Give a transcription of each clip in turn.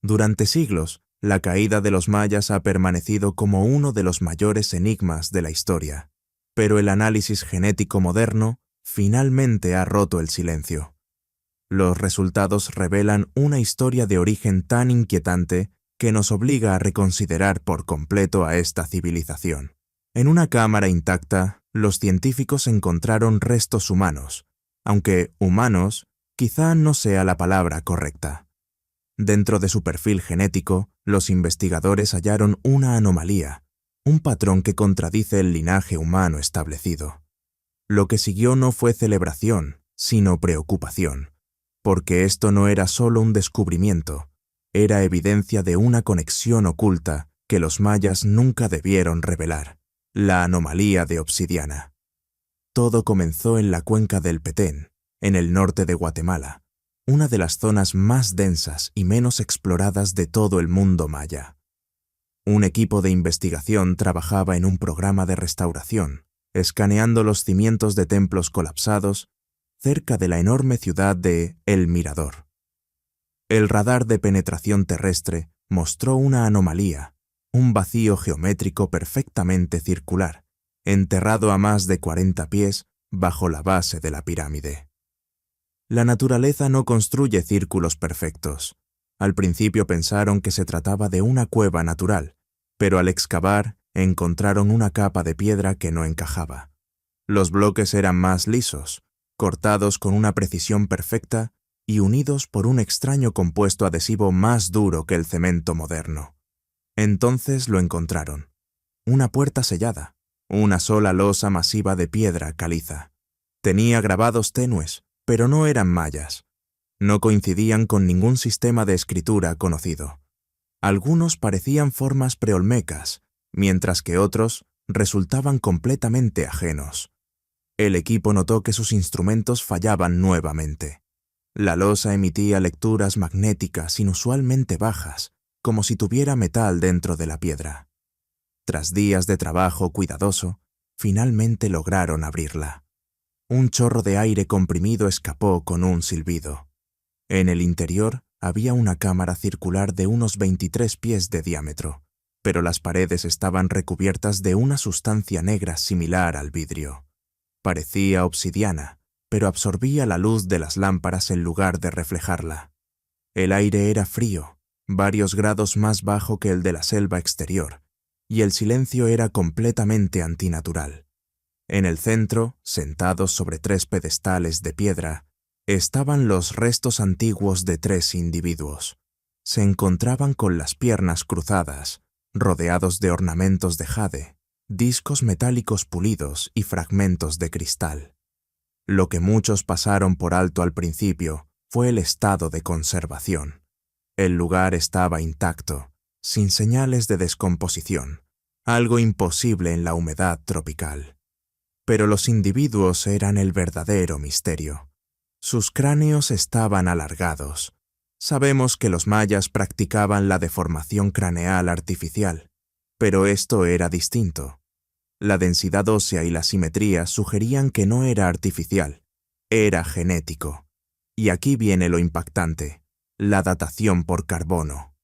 Durante siglos, la caída de los mayas ha permanecido como uno de los mayores enigmas de la historia, pero el análisis genético moderno finalmente ha roto el silencio. Los resultados revelan una historia de origen tan inquietante que nos obliga a reconsiderar por completo a esta civilización. En una cámara intacta, los científicos encontraron restos humanos, aunque humanos quizá no sea la palabra correcta. Dentro de su perfil genético, los investigadores hallaron una anomalía, un patrón que contradice el linaje humano establecido. Lo que siguió no fue celebración, sino preocupación, porque esto no era solo un descubrimiento, era evidencia de una conexión oculta que los mayas nunca debieron revelar, la anomalía de obsidiana. Todo comenzó en la cuenca del Petén, en el norte de Guatemala, una de las zonas más densas y menos exploradas de todo el mundo maya. Un equipo de investigación trabajaba en un programa de restauración, escaneando los cimientos de templos colapsados cerca de la enorme ciudad de El Mirador. El radar de penetración terrestre mostró una anomalía, un vacío geométrico perfectamente circular, enterrado a más de 40 pies bajo la base de la pirámide. La naturaleza no construye círculos perfectos. Al principio pensaron que se trataba de una cueva natural, pero al excavar encontraron una capa de piedra que no encajaba. Los bloques eran más lisos, cortados con una precisión perfecta y unidos por un extraño compuesto adhesivo más duro que el cemento moderno. Entonces lo encontraron. Una puerta sellada, una sola losa masiva de piedra caliza. Tenía grabados tenues, pero no eran mayas. No coincidían con ningún sistema de escritura conocido. Algunos parecían formas preolmecas, mientras que otros resultaban completamente ajenos. El equipo notó que sus instrumentos fallaban nuevamente. La losa emitía lecturas magnéticas inusualmente bajas, como si tuviera metal dentro de la piedra. Tras días de trabajo cuidadoso, finalmente lograron abrirla. Un chorro de aire comprimido escapó con un silbido. En el interior había una cámara circular de unos 23 pies de diámetro, pero las paredes estaban recubiertas de una sustancia negra similar al vidrio. Parecía obsidiana, pero absorbía la luz de las lámparas en lugar de reflejarla. El aire era frío, varios grados más bajo que el de la selva exterior, y el silencio era completamente antinatural. En el centro, sentados sobre 3 pedestales de piedra, estaban los restos antiguos de 3 individuos. Se encontraban con las piernas cruzadas, rodeados de ornamentos de jade, discos metálicos pulidos y fragmentos de cristal. Lo que muchos pasaron por alto al principio fue el estado de conservación. El lugar estaba intacto, sin señales de descomposición, algo imposible en la humedad tropical. Pero los individuos eran el verdadero misterio. Sus cráneos estaban alargados. Sabemos que los mayas practicaban la deformación craneal artificial, pero esto era distinto. La densidad ósea y la simetría sugerían que no era artificial, era genético. Y aquí viene lo impactante, la datación por carbono.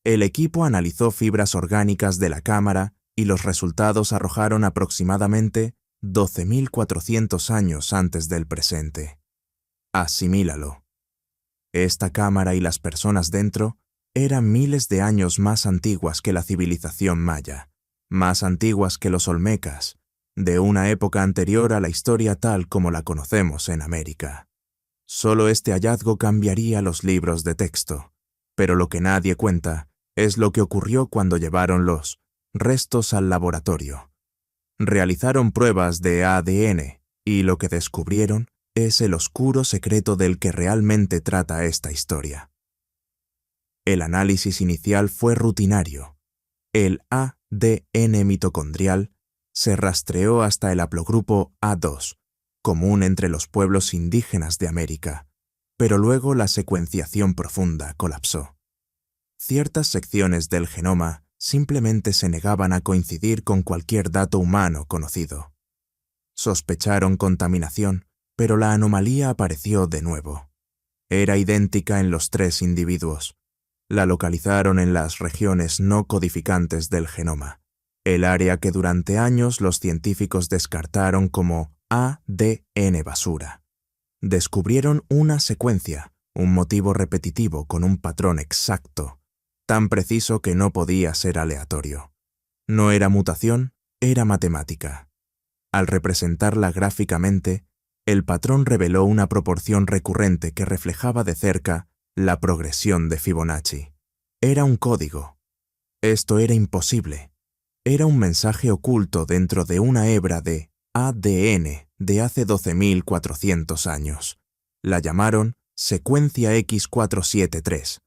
El equipo analizó fibras orgánicas de la cámara y los resultados arrojaron aproximadamente 12.400 años antes del presente. Asimílalo. Esta cámara y las personas dentro eran miles de años más antiguas que la civilización maya, más antiguas que los olmecas, de una época anterior a la historia tal como la conocemos en América. Solo este hallazgo cambiaría los libros de texto, pero lo que nadie cuenta es lo que ocurrió cuando llevaron los restos al laboratorio. Realizaron pruebas de ADN y lo que descubrieron es el oscuro secreto del que realmente trata esta historia. El análisis inicial fue rutinario. El ADN mitocondrial se rastreó hasta el haplogrupo A2, común entre los pueblos indígenas de América, pero luego la secuenciación profunda colapsó. Ciertas secciones del genoma simplemente se negaban a coincidir con cualquier dato humano conocido. Sospecharon contaminación, pero la anomalía apareció de nuevo. Era idéntica en los 3 individuos, La localizaron en las regiones no codificantes del genoma, el área que durante años los científicos descartaron como ADN basura. Descubrieron una secuencia, un motivo repetitivo con un patrón exacto, tan preciso que no podía ser aleatorio. No era mutación, era matemática. Al representarla gráficamente, el patrón reveló una proporción recurrente que reflejaba de cerca la progresión de Fibonacci. Era un código. Esto era imposible. Era un mensaje oculto dentro de una hebra de ADN de hace 12.400 años. La llamaron secuencia X473.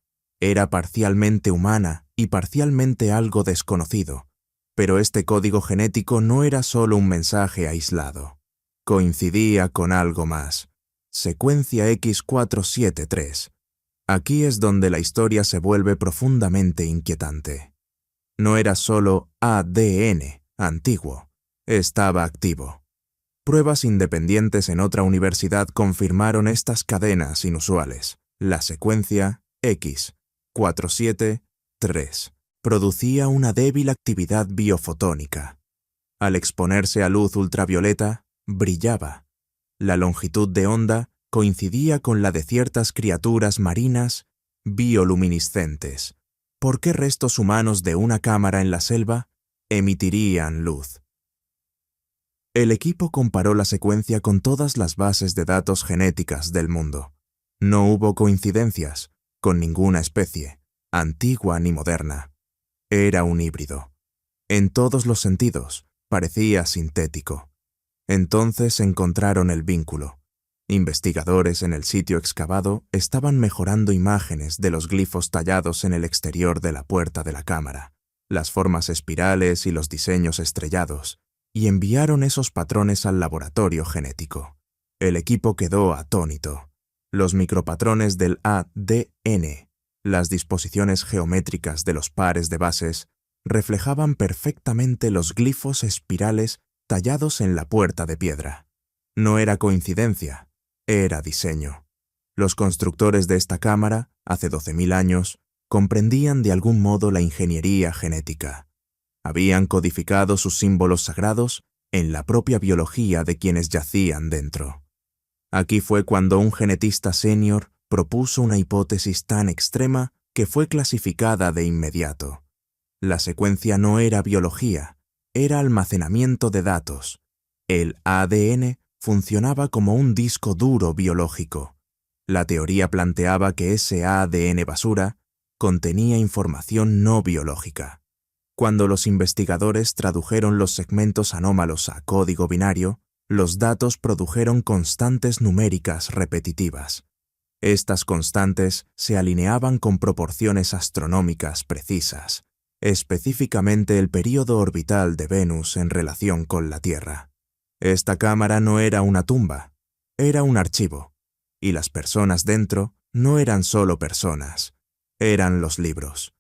Era parcialmente humana y parcialmente algo desconocido, pero este código genético no era solo un mensaje aislado. Coincidía con algo más. Secuencia X473. Aquí es donde la historia se vuelve profundamente inquietante. No era solo ADN antiguo, estaba activo. Pruebas independientes en otra universidad confirmaron estas cadenas inusuales. La secuencia X473 producía una débil actividad biofotónica. Al exponerse a luz ultravioleta, brillaba. La longitud de onda coincidía con la de ciertas criaturas marinas bioluminiscentes. ¿Por qué restos humanos de una cámara en la selva emitirían luz? El equipo comparó la secuencia con todas las bases de datos genéticas del mundo. No hubo coincidencias con ninguna especie, antigua ni moderna. Era un híbrido. En todos los sentidos, parecía sintético. Entonces encontraron el vínculo. Investigadores en el sitio excavado estaban mejorando imágenes de los glifos tallados en el exterior de la puerta de la cámara, las formas espirales y los diseños estrellados, y enviaron esos patrones al laboratorio genético. El equipo quedó atónito. Los micropatrones del ADN, las disposiciones geométricas de los pares de bases, reflejaban perfectamente los glifos espirales tallados en la puerta de piedra. No era coincidencia, era diseño. Los constructores de esta cámara, hace 12.000 años, comprendían de algún modo la ingeniería genética. Habían codificado sus símbolos sagrados en la propia biología de quienes yacían dentro. Aquí fue cuando un genetista senior propuso una hipótesis tan extrema que fue clasificada de inmediato. La secuencia no era biología, era almacenamiento de datos. El ADN funcionaba como un disco duro biológico. La teoría planteaba que ese ADN basura contenía información no biológica. Cuando los investigadores tradujeron los segmentos anómalos a código binario, los datos produjeron constantes numéricas repetitivas. Estas constantes se alineaban con proporciones astronómicas precisas, específicamente el período orbital de Venus en relación con la Tierra. Esta cámara no era una tumba, era un archivo, y las personas dentro no eran solo personas, eran los libros.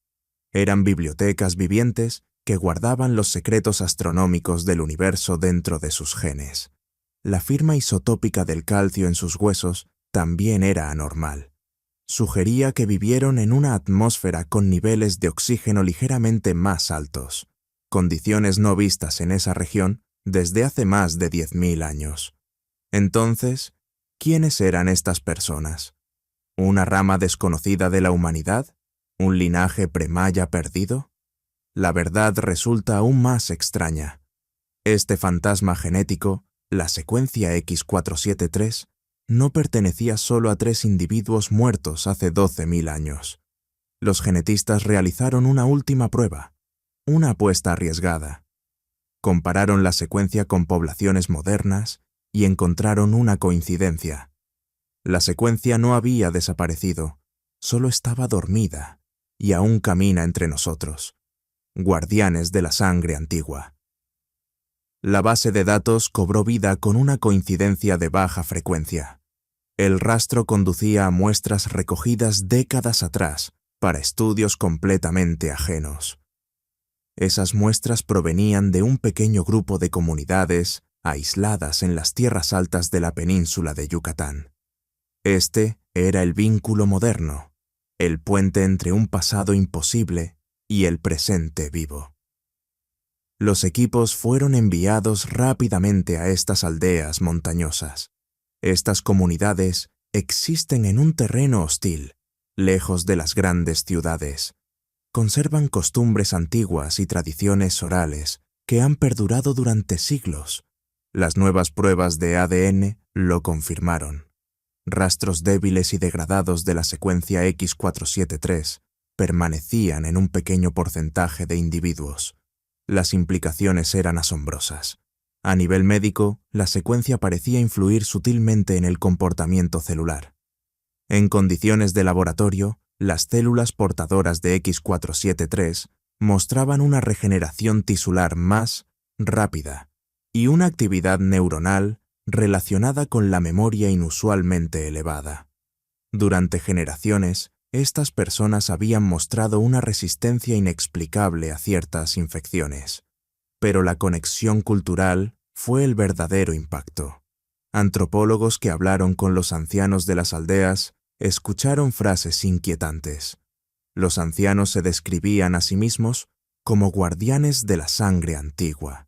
Eran bibliotecas vivientes que guardaban los secretos astronómicos del universo dentro de sus genes. La firma isotópica del calcio en sus huesos también era anormal. Sugería que vivieron en una atmósfera con niveles de oxígeno ligeramente más altos, condiciones no vistas en esa región desde hace más de 10.000 años. Entonces, ¿quiénes eran estas personas? ¿Una rama desconocida de la humanidad? ¿Un linaje premaya perdido? La verdad resulta aún más extraña. Este fantasma genético, la secuencia X473, no pertenecía solo a 3 individuos muertos hace 12.000 años. Los genetistas realizaron una última prueba, una apuesta arriesgada. Compararon la secuencia con poblaciones modernas y encontraron una coincidencia. La secuencia no había desaparecido, solo estaba dormida y aún camina entre nosotros, guardianes de la sangre antigua. La base de datos cobró vida con una coincidencia de baja frecuencia. El rastro conducía a muestras recogidas décadas atrás para estudios completamente ajenos. Esas muestras provenían de un pequeño grupo de comunidades aisladas en las tierras altas de la península de Yucatán. Este era el vínculo moderno, el puente entre un pasado imposible y el presente vivo. Los equipos fueron enviados rápidamente a estas aldeas montañosas. Estas comunidades existen en un terreno hostil, lejos de las grandes ciudades. Conservan costumbres antiguas y tradiciones orales que han perdurado durante siglos. Las nuevas pruebas de ADN lo confirmaron. Rastros débiles y degradados de la secuencia X473 permanecían en un pequeño porcentaje de individuos. Las implicaciones eran asombrosas. A nivel médico, la secuencia parecía influir sutilmente en el comportamiento celular. En condiciones de laboratorio, las células portadoras de X473 mostraban una regeneración tisular más rápida y una actividad neuronal relacionada con la memoria inusualmente elevada. Durante generaciones, estas personas habían mostrado una resistencia inexplicable a ciertas infecciones. Pero la conexión cultural fue el verdadero impacto. Antropólogos que hablaron con los ancianos de las aldeas escucharon frases inquietantes. Los ancianos se describían a sí mismos como guardianes de la sangre antigua.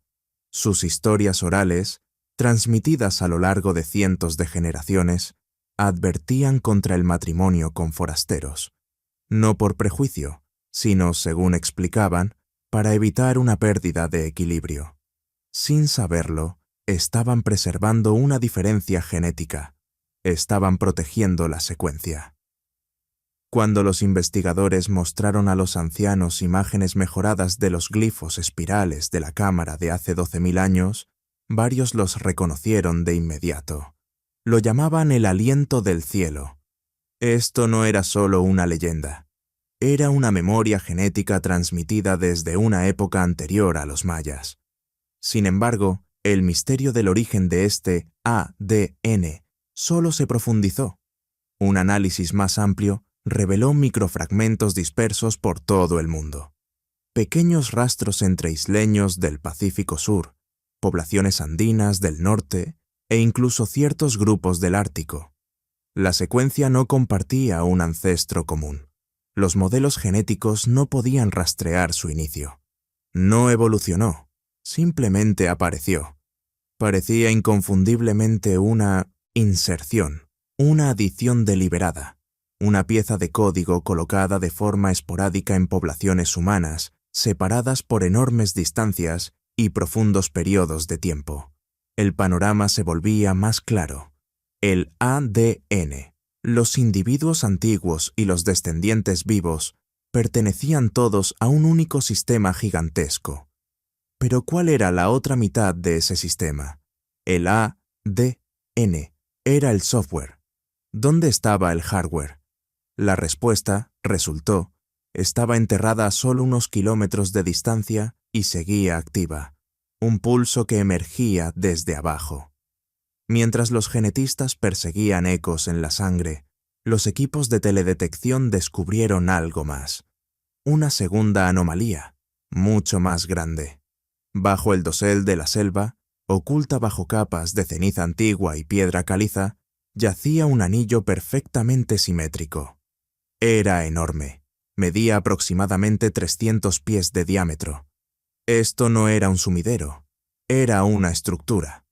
Sus historias orales, transmitidas a lo largo de cientos de generaciones, advertían contra el matrimonio con forasteros, no por prejuicio, sino, según explicaban, para evitar una pérdida de equilibrio. Sin saberlo, estaban preservando una diferencia genética, estaban protegiendo la secuencia. Cuando los investigadores mostraron a los ancianos imágenes mejoradas de los glifos espirales de la cámara de hace 12.000 años, varios los reconocieron de inmediato. Lo llamaban el aliento del cielo. Esto no era solo una leyenda. Era una memoria genética transmitida desde una época anterior a los mayas. Sin embargo, el misterio del origen de este ADN solo se profundizó. Un análisis más amplio reveló microfragmentos dispersos por todo el mundo. Pequeños rastros entre isleños del Pacífico Sur, poblaciones andinas del norte e incluso ciertos grupos del Ártico. La secuencia no compartía un ancestro común. Los modelos genéticos no podían rastrear su inicio. No evolucionó, simplemente apareció. Parecía inconfundiblemente una inserción, una adición deliberada, una pieza de código colocada de forma esporádica en poblaciones humanas, separadas por enormes distancias y profundos periodos de tiempo. El panorama se volvía más claro. El ADN, los individuos antiguos y los descendientes vivos, pertenecían todos a un único sistema gigantesco. Pero ¿cuál era la otra mitad de ese sistema? El ADN era el software. ¿Dónde estaba el hardware? La respuesta, resultó, estaba enterrada a solo unos kilómetros de distancia y seguía activa, un pulso que emergía desde abajo. Mientras los genetistas perseguían ecos en la sangre, los equipos de teledetección descubrieron algo más. Una segunda anomalía, mucho más grande. Bajo el dosel de la selva, oculta bajo capas de ceniza antigua y piedra caliza, yacía un anillo perfectamente simétrico. Era enorme. Medía aproximadamente 300 pies de diámetro. Esto no era un sumidero, era una estructura.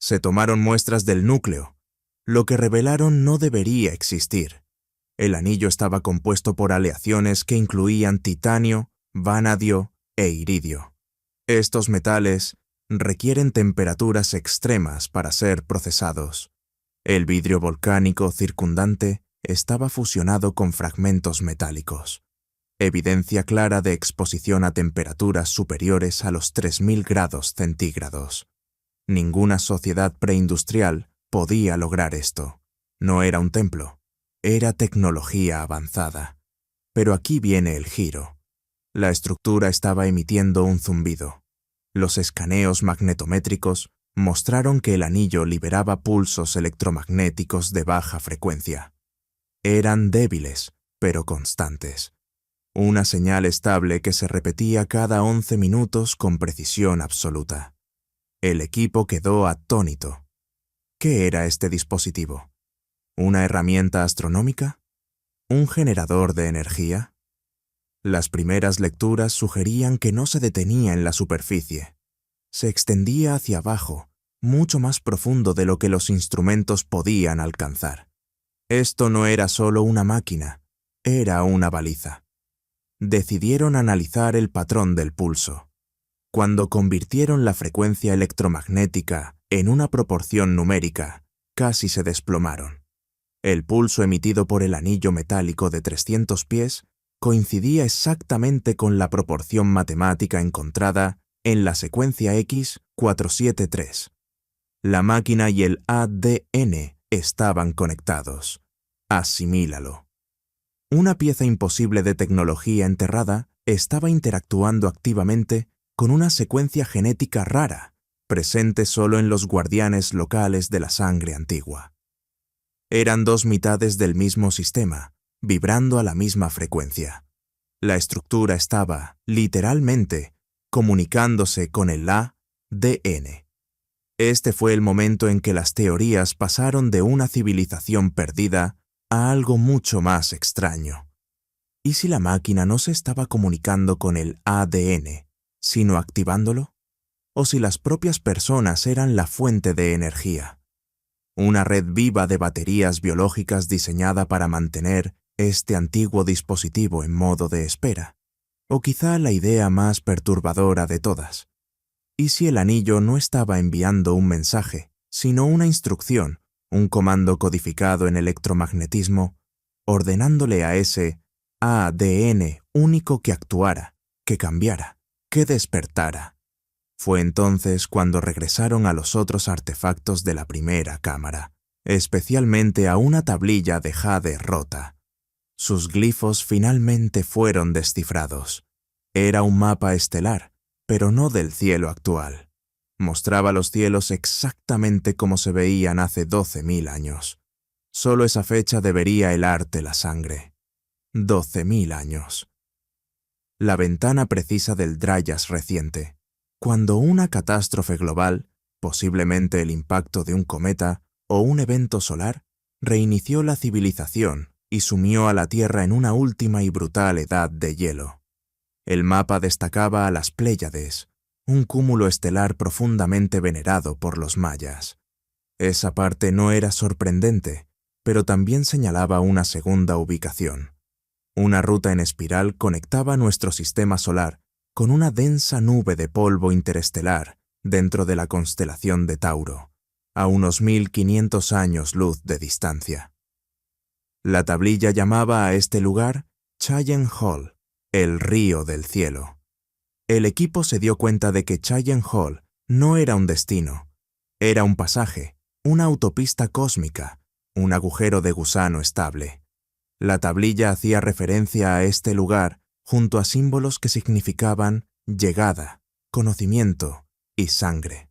Se tomaron muestras del núcleo. Lo que revelaron no debería existir. El anillo estaba compuesto por aleaciones que incluían titanio, vanadio e iridio. Estos metales requieren temperaturas extremas para ser procesados. El vidrio volcánico circundante estaba fusionado con fragmentos metálicos. Evidencia clara de exposición a temperaturas superiores a los 3000 grados centígrados. Ninguna sociedad preindustrial podía lograr esto. No era un templo, era tecnología avanzada. Pero aquí viene el giro. La estructura estaba emitiendo un zumbido. Los escaneos magnetométricos mostraron que el anillo liberaba pulsos electromagnéticos de baja frecuencia. Eran débiles, pero constantes. Una señal estable que se repetía cada 11 minutos con precisión absoluta. El equipo quedó atónito. ¿Qué era este dispositivo? ¿Una herramienta astronómica? ¿Un generador de energía? Las primeras lecturas sugerían que no se detenía en la superficie. Se extendía hacia abajo, mucho más profundo de lo que los instrumentos podían alcanzar. Esto no era solo una máquina, era una baliza. Decidieron analizar el patrón del pulso. Cuando convirtieron la frecuencia electromagnética en una proporción numérica, casi se desplomaron. El pulso emitido por el anillo metálico de 300 pies coincidía exactamente con la proporción matemática encontrada en la secuencia X473. La máquina y el ADN estaban conectados. Asimílalo. Una pieza imposible de tecnología enterrada estaba interactuando activamente con una secuencia genética rara, presente solo en los guardianes locales de la sangre antigua. Eran dos mitades del mismo sistema, vibrando a la misma frecuencia. La estructura estaba, literalmente, comunicándose con el ADN. Este fue el momento en que las teorías pasaron de una civilización perdida a algo mucho más extraño. ¿Y si la máquina no se estaba comunicando con el ADN, sino activándolo? ¿O si las propias personas eran la fuente de energía? Una red viva de baterías biológicas diseñada para mantener este antiguo dispositivo en modo de espera. O quizá la idea más perturbadora de todas. ¿Y si el anillo no estaba enviando un mensaje, sino una instrucción, un comando codificado en electromagnetismo, ordenándole a ese ADN único que actuara, que cambiara, que despertara? Fue entonces cuando regresaron a los otros artefactos de la primera cámara, especialmente a una tablilla de jade rota. Sus glifos finalmente fueron descifrados. Era un mapa estelar, pero no del cielo actual. Mostraba los cielos exactamente como se veían hace 12.000 años. Solo esa fecha debería helarte la sangre. 12.000 años. La ventana precisa del Dryas reciente. Cuando una catástrofe global, posiblemente el impacto de un cometa o un evento solar, reinició la civilización y sumió a la Tierra en una última y brutal edad de hielo. El mapa destacaba a las Pléyades, un cúmulo estelar profundamente venerado por los mayas. Esa parte no era sorprendente, pero también señalaba una segunda ubicación. Una ruta en espiral conectaba nuestro sistema solar con una densa nube de polvo interestelar dentro de la constelación de Tauro, a unos 1500 años luz de distancia. La tablilla llamaba a este lugar Cheyenne Hall, el río del cielo. El equipo se dio cuenta de que Cheyenne Hall no era un destino, era un pasaje, una autopista cósmica, un agujero de gusano estable. La tablilla hacía referencia a este lugar junto a símbolos que significaban llegada, conocimiento y sangre.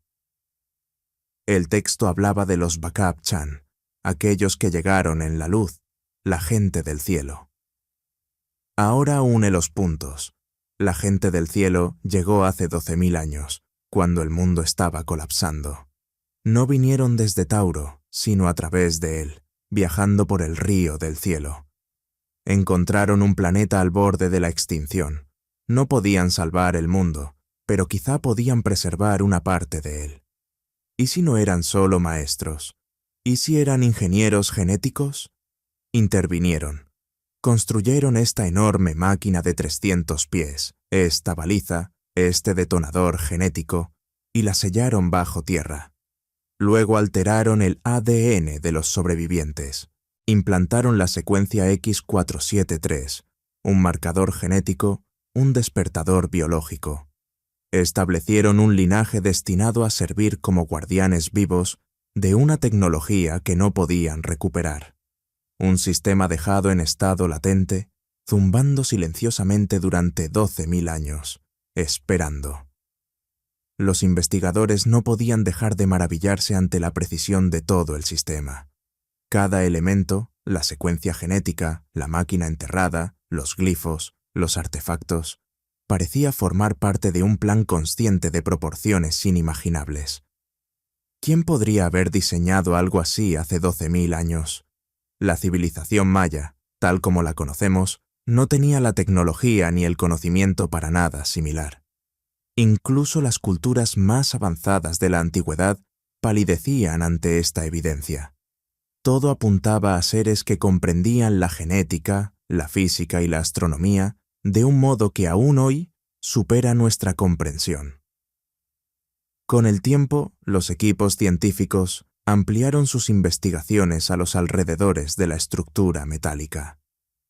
El texto hablaba de los Bakab-chan, aquellos que llegaron en la luz, la gente del cielo. Ahora une los puntos. La gente del cielo llegó hace 12.000 años, cuando el mundo estaba colapsando. No vinieron desde Tauro, sino a través de él, viajando por el río del cielo. Encontraron un planeta al borde de la extinción. No podían salvar el mundo, pero quizá podían preservar una parte de él. ¿Y si no eran solo maestros? ¿Y si eran ingenieros genéticos? Intervinieron. Construyeron esta enorme máquina de 300 pies, esta baliza, este detonador genético, y la sellaron bajo tierra. Luego alteraron el ADN de los sobrevivientes. Implantaron la secuencia X473, un marcador genético, un despertador biológico. Establecieron un linaje destinado a servir como guardianes vivos de una tecnología que no podían recuperar. Un sistema dejado en estado latente, zumbando silenciosamente durante 12.000 años, esperando. Los investigadores no podían dejar de maravillarse ante la precisión de todo el sistema. Cada elemento, la secuencia genética, la máquina enterrada, los glifos, los artefactos, parecía formar parte de un plan consciente de proporciones inimaginables. ¿Quién podría haber diseñado algo así hace 12.000 años? La civilización maya, tal como la conocemos, no tenía la tecnología ni el conocimiento para nada similar. Incluso las culturas más avanzadas de la antigüedad palidecían ante esta evidencia. Todo apuntaba a seres que comprendían la genética, la física y la astronomía de un modo que aún hoy supera nuestra comprensión. Con el tiempo, los equipos científicos ampliaron sus investigaciones a los alrededores de la estructura metálica.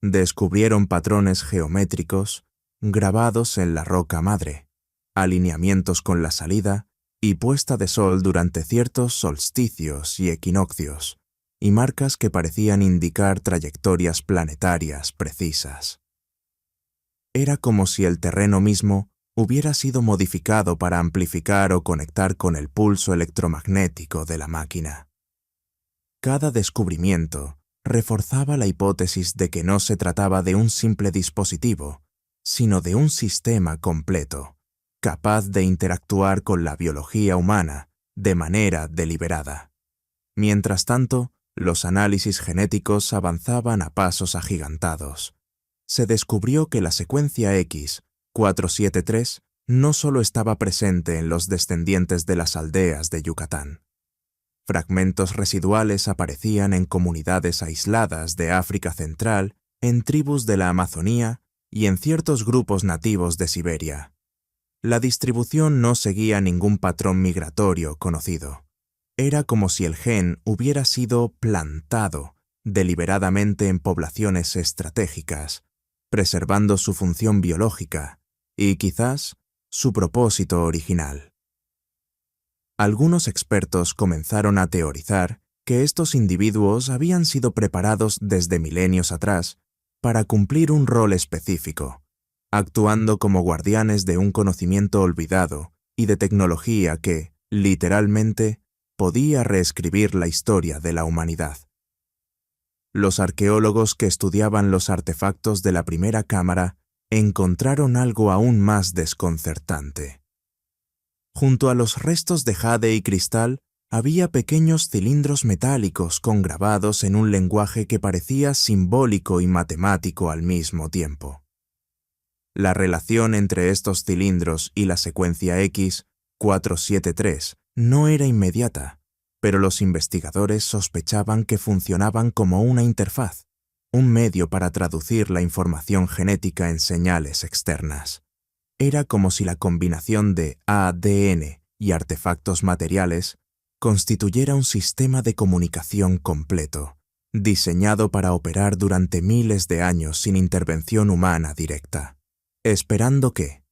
Descubrieron patrones geométricos grabados en la roca madre, alineamientos con la salida y puesta de sol durante ciertos solsticios y equinoccios, y marcas que parecían indicar trayectorias planetarias precisas. Era como si el terreno mismo hubiera sido modificado para amplificar o conectar con el pulso electromagnético de la máquina. Cada descubrimiento reforzaba la hipótesis de que no se trataba de un simple dispositivo, sino de un sistema completo, capaz de interactuar con la biología humana de manera deliberada. Mientras tanto, los análisis genéticos avanzaban a pasos agigantados. Se descubrió que la secuencia X, 473, no solo estaba presente en los descendientes de las aldeas de Yucatán. Fragmentos residuales aparecían en comunidades aisladas de África Central, en tribus de la Amazonía y en ciertos grupos nativos de Siberia. La distribución no seguía ningún patrón migratorio conocido. Era como si el gen hubiera sido plantado deliberadamente en poblaciones estratégicas, preservando su función biológica y quizás su propósito original. Algunos expertos comenzaron a teorizar que estos individuos habían sido preparados desde milenios atrás para cumplir un rol específico, actuando como guardianes de un conocimiento olvidado y de tecnología que, literalmente, podía reescribir la historia de la humanidad. Los arqueólogos que estudiaban los artefactos de la primera cámara encontraron algo aún más desconcertante. Junto a los restos de jade y cristal había pequeños cilindros metálicos con grabados en un lenguaje que parecía simbólico y matemático al mismo tiempo. La relación entre estos cilindros y la secuencia X, 473, no era inmediata, pero los investigadores sospechaban que funcionaban como una interfaz, un medio para traducir la información genética en señales externas. Era como si la combinación de ADN y artefactos materiales constituyera un sistema de comunicación completo, diseñado para operar durante miles de años sin intervención humana directa, esperando que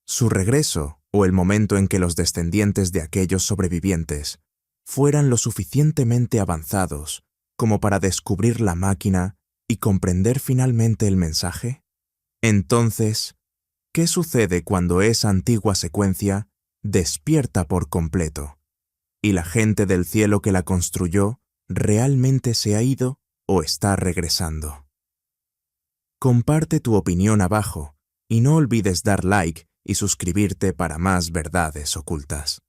su regreso o el momento en que los descendientes de aquellos sobrevivientes fueran lo suficientemente avanzados como para descubrir la máquina y comprender finalmente el mensaje. Entonces, ¿qué sucede cuando esa antigua secuencia despierta por completo y la gente del cielo que la construyó realmente se ha ido o está regresando? Comparte tu opinión abajo y no olvides dar like y suscribirte para más verdades ocultas.